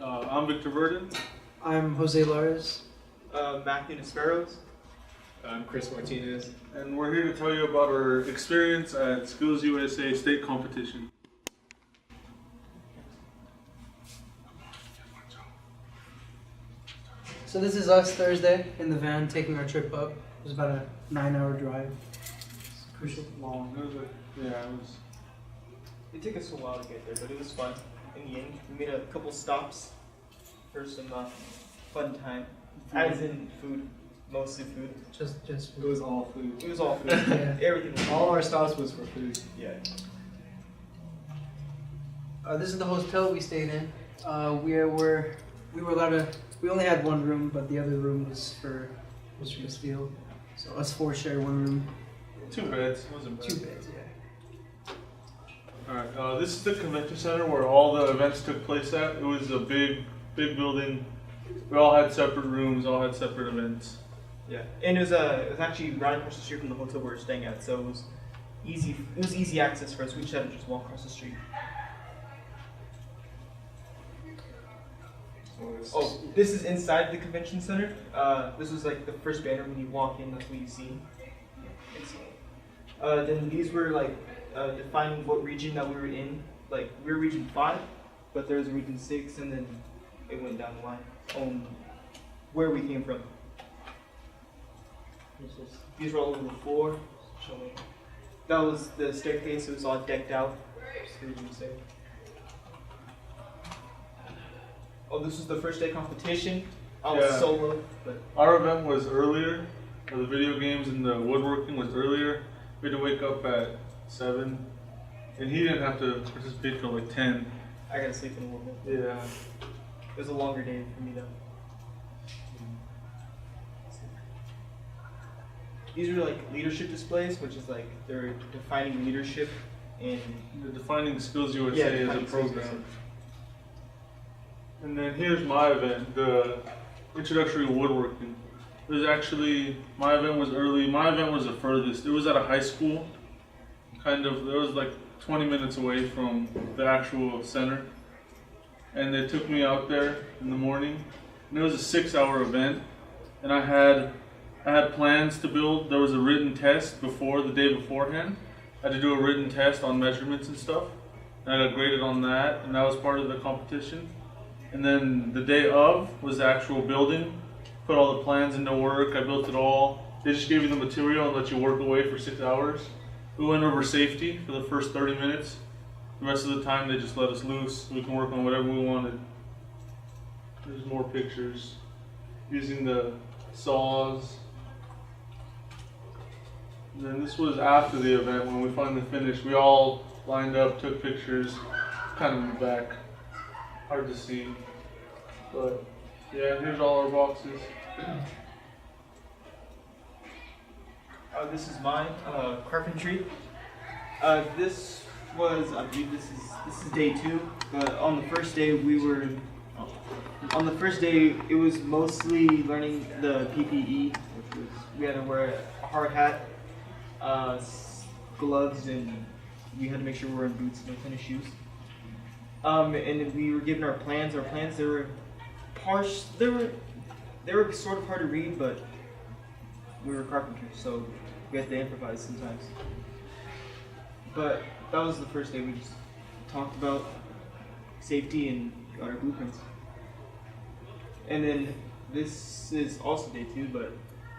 I'm Victor Verdon. I'm Jose Lares. Matthew Nesperos. I'm Chris Martinez. And we're here to tell you about our experience at Skills USA state competition. So this is us Thursday in the van taking our trip up. It was about a 9-hour drive. It's crucial. Long. It took us a while to get there, but it was fun. In the end, we made a couple stops for some fun time. As in food, mostly food. Just It was all food. It was all food. Yeah. Everything was All our stops was for food. Yeah. This is the hotel we stayed in. We were allowed to. We only had one room, but the other room was for Steele. So us four share one room. 2 beds. Wasn't bad. 2 beds, yeah. Alright, this is the convention center where all the events took place at. It was a big building. We all had separate rooms, all had separate events. Yeah. And it was actually right across the street from the hotel we were staying at, so it was easy. It was easy access for us. We just had to just walk across the street. Oh, this is inside the convention center. This was like the first banner when you walk in. That's what you see. Then these were like defining what region that we were in. Like we were region 5, but there was region 6, and then it went down the line on where we came from. These were all over the floor. Showing. That was the staircase. It was all decked out. Say. Oh, this was the first day competition. I was solo, but Our event was earlier. The video games and the woodworking was earlier. We had to wake up at 7. And he didn't have to participate till like 10. I gotta sleep in a little bit. Yeah. It was a longer day for me though. These are like leadership displays, which is like they're defining leadership in The Defining Skills USA as a Defining Skills program. And then here's my event, the introductory woodworking. It was actually, my event was early. My event was the furthest. It was at a high school. It was like 20 minutes away from the actual center. And they took me out there in the morning. And it was a 6-hour event. And I had plans to build. There was a written test the day beforehand. I had to do a written test on measurements and stuff. And I got graded on that, and that was part of the competition. And then the day of was the actual building. Put all the plans into work. I built it all. They just gave you the material and let you work away for 6 hours. We went over safety for the first 30 minutes. The rest of the time they just let us loose. We can work on whatever we wanted. There's more pictures. Using the saws. And then this was after the event when we finally finished. We all lined up, took pictures, kind of in the back. Hard to see. But yeah, here's all our boxes. this is mine, carpentry. This was, I believe this is day 2. But on the first day it was mostly learning the PPE, which was we had to wear a hard hat, gloves, and we had to make sure we were in boots, no tennis shoes. And we were given our plans. Our plans they were sort of hard to read, but we were carpenters, so we had to improvise sometimes. But that was the first day. We just talked about safety and got our blueprints. And then this is also day 2, but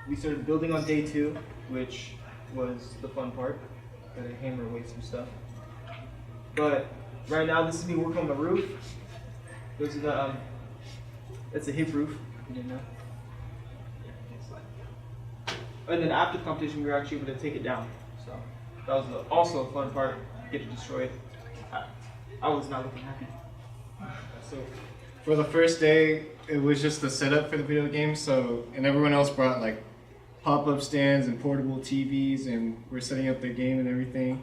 we started building on day 2, which was the fun part. Got to hammer away some stuff. But right now, this is me working on the roof. Those are the that's a hip roof. You didn't know. And then after the competition, we were actually able to take it down. So that was also a fun part. Get it destroyed. I was not looking happy. So For the first day, it was just the setup for the video game. And everyone else brought like pop-up stands and portable TVs, and we're setting up the game and everything.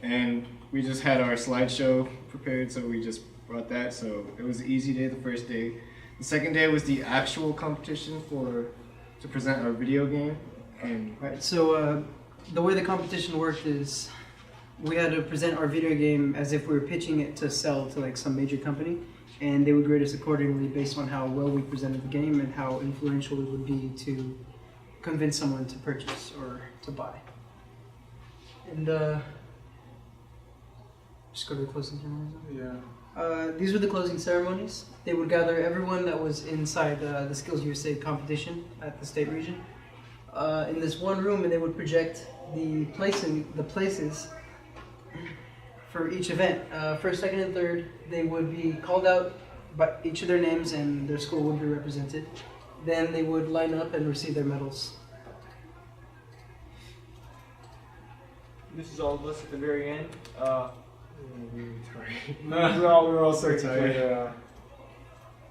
And we just had our slideshow prepared, so we just brought that. So it was an easy day the first day. The second day was the actual competition to present our video game. And Right, so the way the competition worked is we had to present our video game as if we were pitching it to sell to like some major company, and they would grade us accordingly based on how well we presented the game and how influential it would be to convince someone to purchase or to buy. And just go to the closing ceremonies. Yeah. These were the closing ceremonies. They would gather everyone that was inside the Skills USA competition at the state region in this one room, and they would project the places for each event. First, second, and third, they would be called out by each of their names, and their school would be represented. Then they would line up and receive their medals. This is all of us at the very end. Nah, we're all so tired. yeah.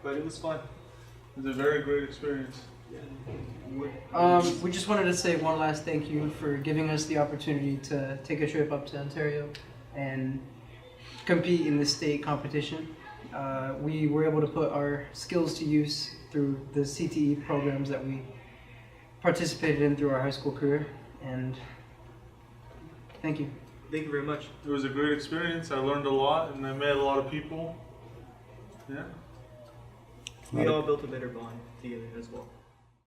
But it was fun. It was a very great experience. We just wanted to say one last thank you for giving us the opportunity to take a trip up to Ontario and compete in the state competition. We were able to put our skills to use through the CTE programs that we participated in through our high school career, and thank you. Thank you very much. It was a great experience. I learned a lot, and I met a lot of people. Yeah. We all built a better bond together as well.